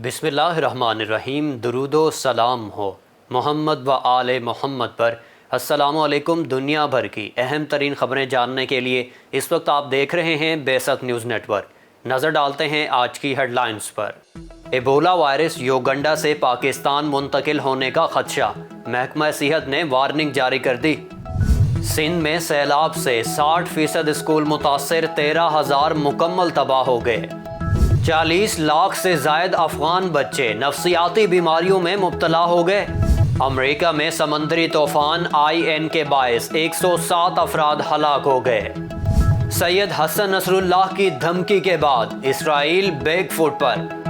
बिस्मिल्लाहिर्रहमानिर्रहीम। दुरूदो सलाम हो मोहम्मद व आले मोहम्मद पर। अस्सलामु अलैकुम। दुनिया भर की अहम तरीन ख़बरें जानने के लिए इस वक्त आप देख रहे हैं बेसक न्यूज़ नेटवर्क। नज़र डालते हैं आज की हेडलाइंस पर। एबोला वायरस योगंडा से पाकिस्तान मुंतकिल होने का खदशा, महकमा सेहत ने वार्निंग जारी कर दी। सिंध में सैलाब से 60% स्कूल मुतासर, 13,000 मुकम्मल तबाह हो गए। 40 लाख से जायद अफगान बच्चे नफ्सियाती बीमारियों में मुब्तला हो गए। अमेरिका में समंदरी तूफान IN के बायस 107 अफराद हलाक हो गए। सैयद हसन नसरुल्लाह की धमकी के बाद इसराइल बैकफुट पर।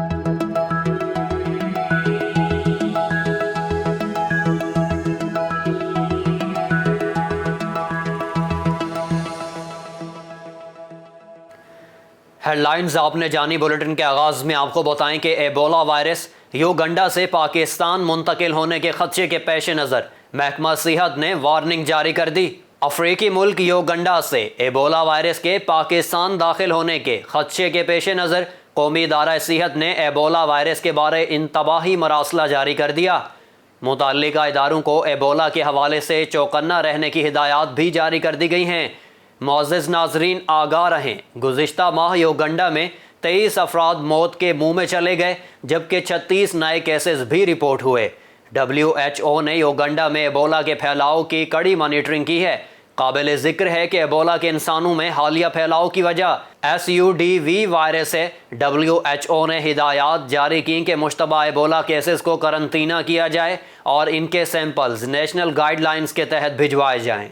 हेडलाइंस आपने जानी। बुलेटिन के आगाज़ में आपको बताएं कि एबोला वायरस योगंडा से पाकिस्तान मुंतकिल होने के खदशे के पेश नज़र महकमा सेहत ने वार्निंग जारी कर दी। अफ्रीकी मुल्क योगंडा से एबोला वायरस के पाकिस्तान दाखिल होने के खदशे के पेश नज़र कौमी इदारा सेहत ने एबोला वायरस के बारे इंतबाही मरासला जारी कर दिया। मुतल्लिका इदारों को एबोला के हवाले से चौकन्ना रहने की हिदायत भी जारी कर दी गई हैं। मोअज़्ज़िज़ नाज़रीन, आगाह रहें, गुज़िश्ता माह योगंडा में 23 अफराद मौत के मुंह में चले गए, जबकि 36 नए केसेस भी रिपोर्ट हुए। WHO ने योगंडा में एबोला के फैलाव की कड़ी मॉनिटरिंग की है। काबिल ज़िक्र है कि एबोला के इंसानों में हालिया फैलाव की वजह SUDV वायरस है। WHO ने हिदायत जारी की कि मुश्तबा एबोला केसेस को करंतना किया जाए और इनके सैंपल्स नेशनल गाइडलाइंस के तहत भिजवाए जाएँ।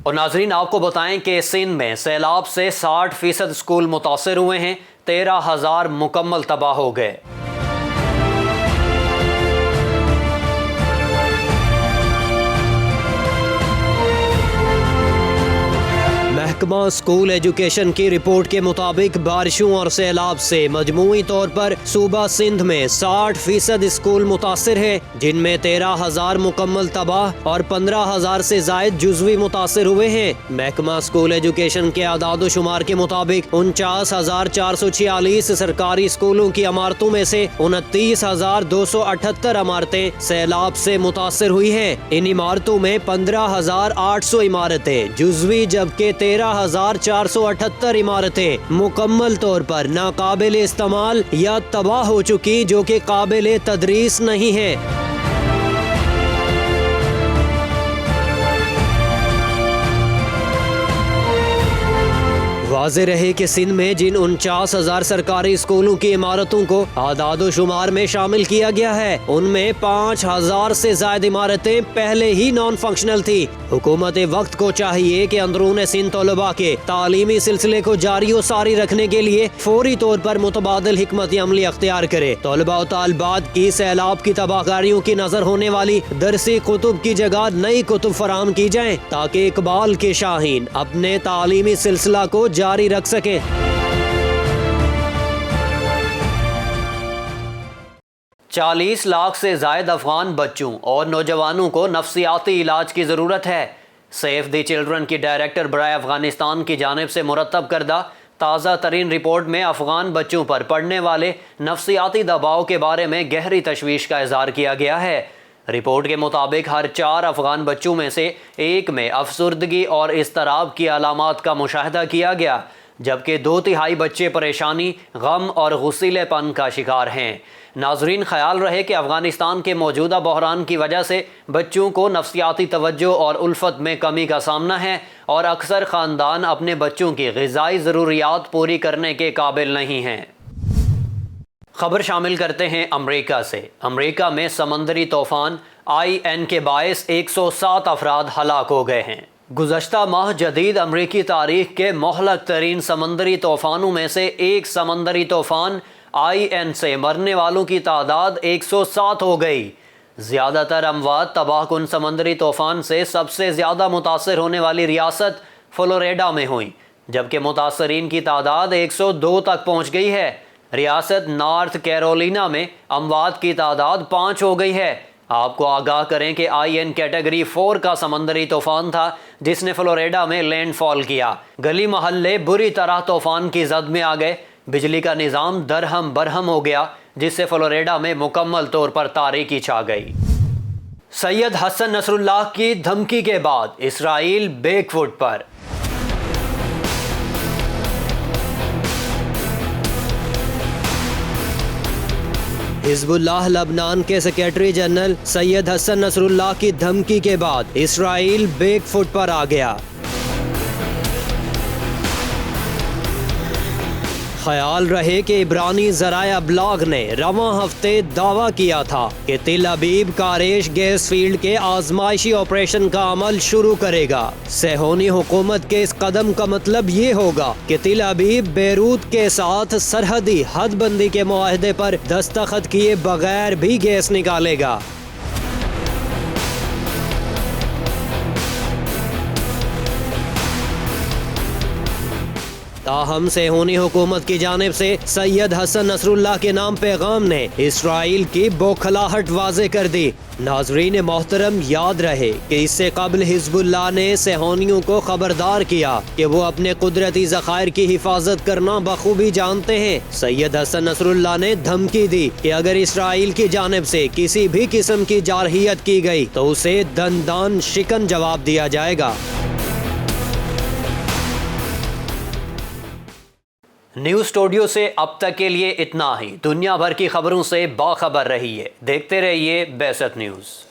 और नाजरीन, आपको बताएं कि सिंध में सैलाब से 60% स्कूल मुतासर हुए हैं, 13,000 मुकम्मल तबाह हो गए। महकमा स्कूल एजुकेशन की रिपोर्ट के मुताबिक बारिशों और सैलाब से मजमूई तौर पर सूबा सिंध में 60% स्कूल मुतासर है, जिनमें 13,000 मुकम्मल तबाह और 15,000 से जायद जुज़वी मुतासर हुए हैं। महकमा स्कूल एजुकेशन के आदाद शुमार के मुताबिक 49,446 सरकारी स्कूलों की इमारतों में से 29,278 इमारतें सैलाब से मुतासर हुई हैं। इन इमारतों में 15,800 इमारतें जुज़वी जबकि 13,478 इमारतें मुकम्मल तौर पर नाकाबिल इस्तेमाल या तबाह हो चुकी, जो कि काबिल तदरीस नहीं है। वाज़ेह रहे कि सिंध में जिन 49,000 सरकारी स्कूलों की इमारतों को आदाद शुमार में शामिल किया गया है, उनमें 5,000 से ज्यादा इमारतें पहले ही नॉन फंक्शनल थी। हुकूमत वक्त को चाहिए कि अंदरून सिंध तलबा के तालीमी सिलसिले को जारी व सारी रखने के लिए फौरी तौर पर मुतबादिल हिकमत अमली अख्तियार करे। तलबा व तालिबात की सैलाब की तबाहकारियों की नजर होने वाली दरसी कुतुब की जगह नई कुतुब फराहम की जाए, ताकि इकबाल के शाहीन अपने तालीमी सिलसिला को जारी रख सके। 40 लाख से जायद अफगान बच्चों और नौजवानों को नफ्सियाती इलाज की ज़रूरत है। सेफ द चिल्ड्रन की डायरेक्टर बराए अफगानिस्तान की जानिब से मुरतब करदा ताज़ा तरीन रिपोर्ट में अफगान बच्चों पर पड़ने वाले नफ्सियाती दबाव के बारे में गहरी तशवीश का इज़हार किया गया है। रिपोर्ट के मुताबिक हर 4 अफगान बच्चों में से एक में अफसुर्दगी और इज़्तिराब की अलामात का मुशाहिदा किया गया, जबकि 2/3 बच्चे परेशानी, गम और गुस्सीलेपन का शिकार हैं। नाजरीन, ख्याल रहे कि अफगानिस्तान के मौजूदा बहरान की वजह से बच्चों को नफ्सियाती तवज्जो और उल्फत में कमी का सामना है और अक्सर ख़ानदान अपने बच्चों की ग़िज़ाई ज़रूरियात पूरी करने के काबिल नहीं हैं। खबर शामिल करते हैं अमेरिका से। अमेरिका में समंदरी तूफान IN के बायस 107 अफराद हलाक हो गए हैं। गुज़श्ता माह जदीद अमरीकी तारीख के मोहलक तरीन समंदरी तूफ़ानों में से एक समंदरी तूफ़ान IN से मरने वालों की तादाद 107 हो गई। ज़्यादातर अमवात तबाहकुन समंदरी तूफ़ान से सबसे ज़्यादा मुतासर होने वाली रियासत फ्लोरिडा में हुई, जबकि मुतासरीन की तादाद 102 तक पहुँच गई है। रियासत नॉर्थ कैरोलिना में अमवात की तादाद 5 हो गई है। आपको आगाह करें कि IN कैटेगरी 4 का समंदरी तूफान था जिसने फ्लोरिडा में लैंडफॉल किया। गली मोहल्ले बुरी तरह तूफान की जद में आ गए, बिजली का निज़ाम दरहम बरहम हो गया, जिससे फ्लोरिडा में मुकम्मल तौर पर तारीकी छा गई। सैयद हसन नसरुल्लाह की धमकी के बाद इसराइल बैकफुट पर। हिजबुल्लाह लबनान के secretary general Sayyed Hassan Nasrallah की धमकी के बाद इसराइल बैकफुट पर आ गया। ख्याल रहे कि इब्रानी ज़राया ब्लॉग ने रवां हफ्ते दावा किया था कि तिल अबीब कारेश गैस फील्ड के आजमाइशी ऑपरेशन का अमल शुरू करेगा। सेहोनी हुकूमत के इस कदम का मतलब ये होगा कि तिल अबीब बेरूत के साथ सरहदी हदबंदी के मुआहदे पर दस्तखत किए बगैर भी गैस निकालेगा। ताहम सेहोनी हुकूमत की जानिब से सैयद हसन नसरुल्लाह के नाम पैगाम ने इसराइल की बौखलाहट वाज़े कर दी। नाज़रीन मोहतरम, याद रहे कि इससे कबल हिजबुल्लाह ने सेहोनियों को खबरदार किया कि वो अपने कुदरती ज़खायर की हिफाजत करना बखूबी जानते हैं। सैयद हसन नसरुल्लाह ने धमकी दी कि अगर इसराइल की जानिब से किसी भी किस्म की जारहियत की गई तो उसे दंदान शिकन जवाब दिया जाएगा। न्यूज़ स्टूडियो से अब तक के लिए इतना ही। दुनिया भर की खबरों से बाखबर रहिए। देखते रहिए बेसत न्यूज़।